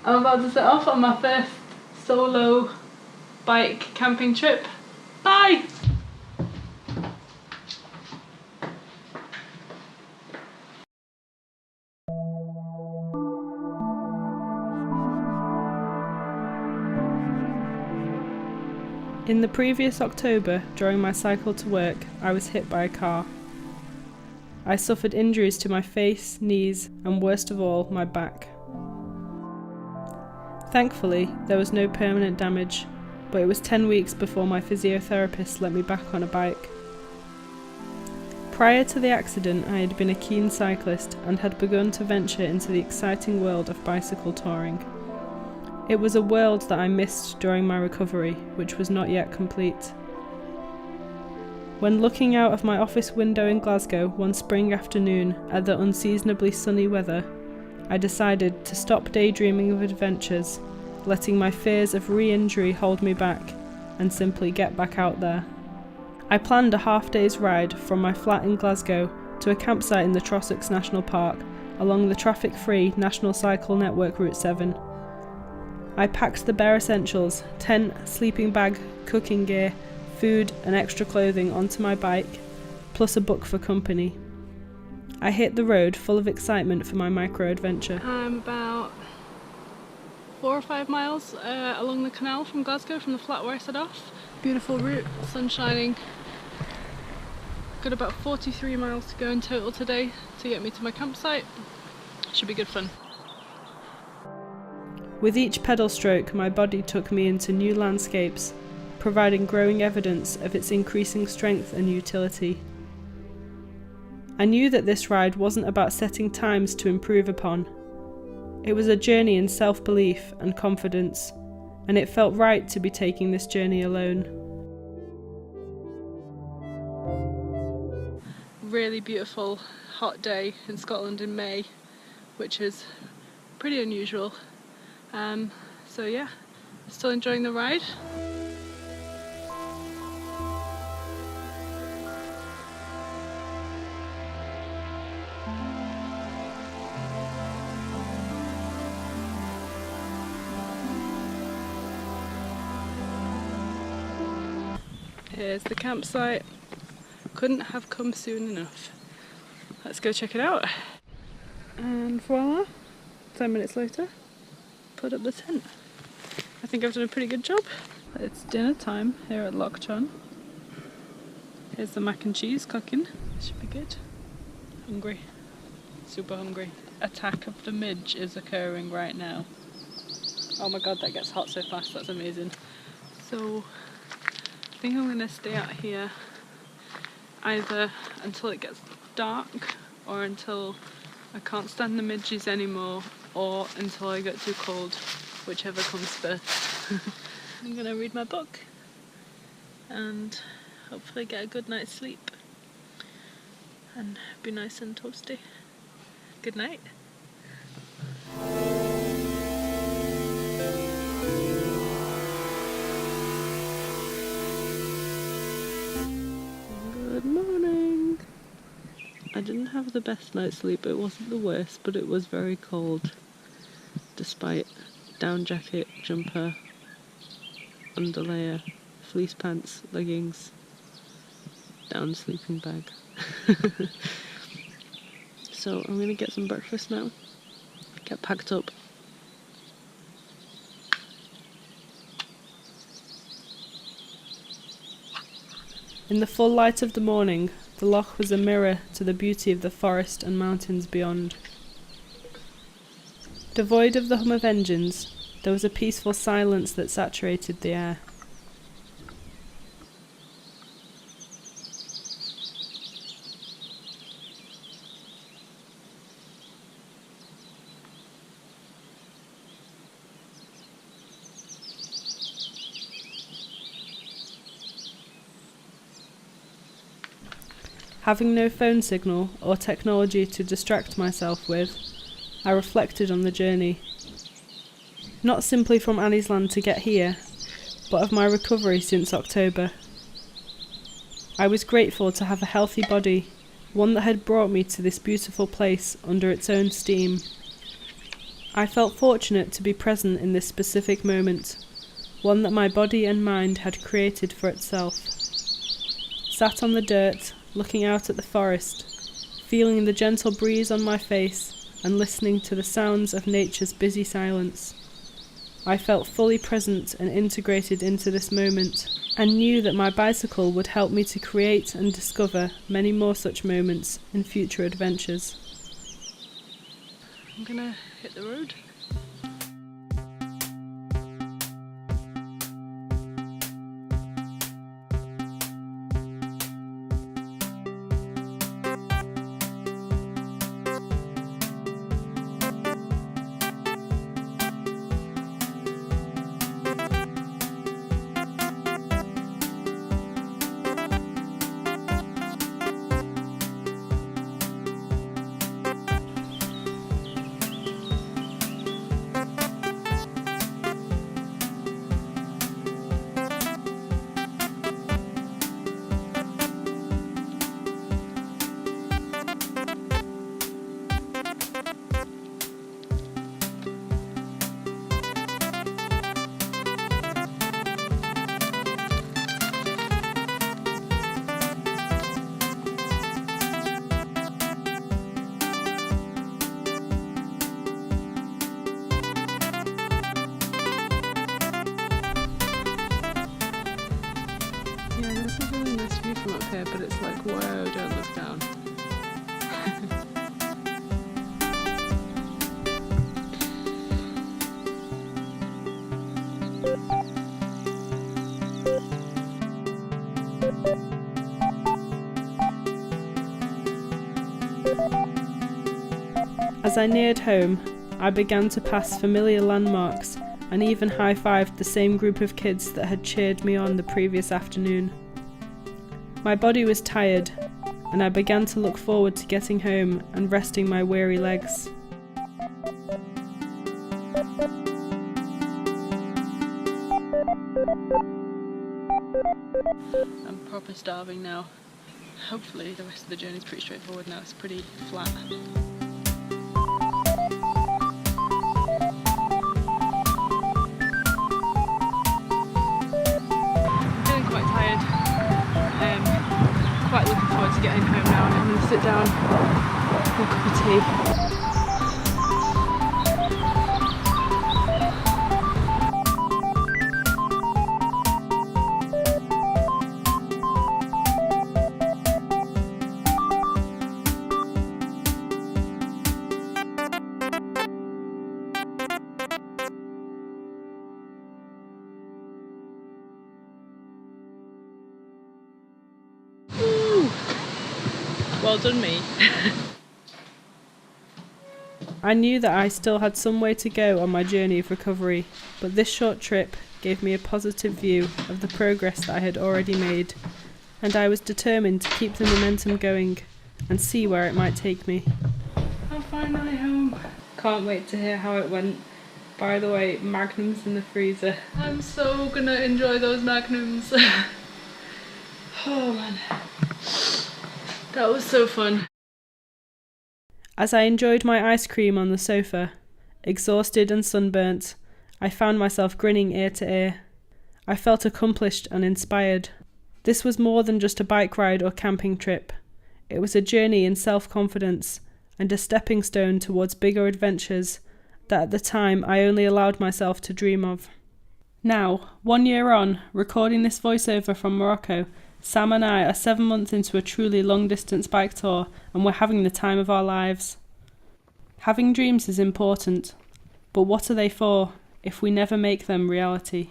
I'm about to set off on my first solo bike camping trip. Bye! In the previous October, during my cycle to work, I was hit by a car. I suffered injuries to my face, knees, and worst of all, my back. Thankfully, there was no permanent damage, but it was 10 weeks before my physiotherapist let me back on a bike. Prior to the accident, I had been a keen cyclist and had begun to venture into the exciting world of bicycle touring. It was a world that I missed during my recovery, which was not yet complete. When looking out of my office window in Glasgow one spring afternoon at the unseasonably sunny weather, I decided to stop daydreaming of adventures, letting my fears of re-injury hold me back, and simply get back out there. I planned a half-day's ride from my flat in Glasgow to a campsite in the Trossachs National Park along the traffic-free National Cycle Network Route 7. I packed the bare essentials, tent, sleeping bag, cooking gear, food and extra clothing onto my bike, plus a book for company. I hit the road full of excitement for my microadventure. I'm about 4 or 5 miles along the canal from Glasgow, from the flat where I set off. Beautiful route, sun shining. Got about 43 miles to go in total today to get me to my campsite. Should be good fun. With each pedal stroke, my body took me into new landscapes, providing growing evidence of its increasing strength and utility. I knew that this ride wasn't about setting times to improve upon. It was a journey in self-belief and confidence, and it felt right to be taking this journey alone. Really beautiful, hot day in Scotland in May, which is pretty unusual. So yeah, still enjoying the ride. Here's the campsite. Couldn't have come soon enough. Let's go check it out. And voila, 10 minutes later, put up the tent. I think I've done a pretty good job. It's dinner time here at Loch Chon. Here's the mac and cheese cooking. Should be good. Hungry. Super hungry. Attack of the midge is occurring right now. Oh my god, that gets hot so fast, that's amazing. So, I think I'm gonna stay out here either until it gets dark or until I can't stand the midges anymore, or until I get too cold, whichever comes first. I'm gonna read my book and hopefully get a good night's sleep and be nice and toasty. Good night. Good morning. I didn't have the best night's sleep. It wasn't the worst, but it was very cold. Despite down jacket, jumper, underlayer, fleece pants, leggings, down sleeping bag. So I'm gonna get some breakfast now, get packed up. In the full light of the morning, the loch was a mirror to the beauty of the forest and mountains beyond. Devoid of the hum of engines, there was a peaceful silence that saturated the air. Having no phone signal or technology to distract myself with, I reflected on the journey. Not simply from Annie's Land to get here, but of my recovery since October. I was grateful to have a healthy body, one that had brought me to this beautiful place under its own steam. I felt fortunate to be present in this specific moment, one that my body and mind had created for itself. Sat on the dirt, looking out at the forest, feeling the gentle breeze on my face and listening to the sounds of nature's busy silence. I felt fully present and integrated into this moment, and knew that my bicycle would help me to create and discover many more such moments in future adventures. I'm gonna hit the road. Yeah, this is a really nice view from up here, but it's like, whoa, don't look down. As I neared home, I began to pass familiar landmarks and even high-fived the same group of kids that had cheered me on the previous afternoon. My body was tired, and I began to look forward to getting home and resting my weary legs. I'm proper starving now. Hopefully the rest of the journey is pretty straightforward now, it's pretty flat. Quite looking forward to getting home now, and I'm going to sit down for a cup of tea. Well done me. I knew that I still had some way to go on my journey of recovery, but this short trip gave me a positive view of the progress that I had already made, and I was determined to keep the momentum going and see where it might take me. I'm finally home. Can't wait to hear how it went. By the way, magnums in the freezer. I'm so gonna enjoy those magnums. Oh man. That was so fun. As I enjoyed my ice cream on the sofa, exhausted and sunburnt, I found myself grinning ear to ear. I felt accomplished and inspired. This was more than just a bike ride or camping trip. It was a journey in self-confidence and a stepping stone towards bigger adventures that at the time I only allowed myself to dream of. Now, 1 year on, recording this voiceover from Morocco, Sam and I are 7 months into a truly long-distance bike tour, and we're having the time of our lives. Having dreams is important, but what are they for if we never make them reality?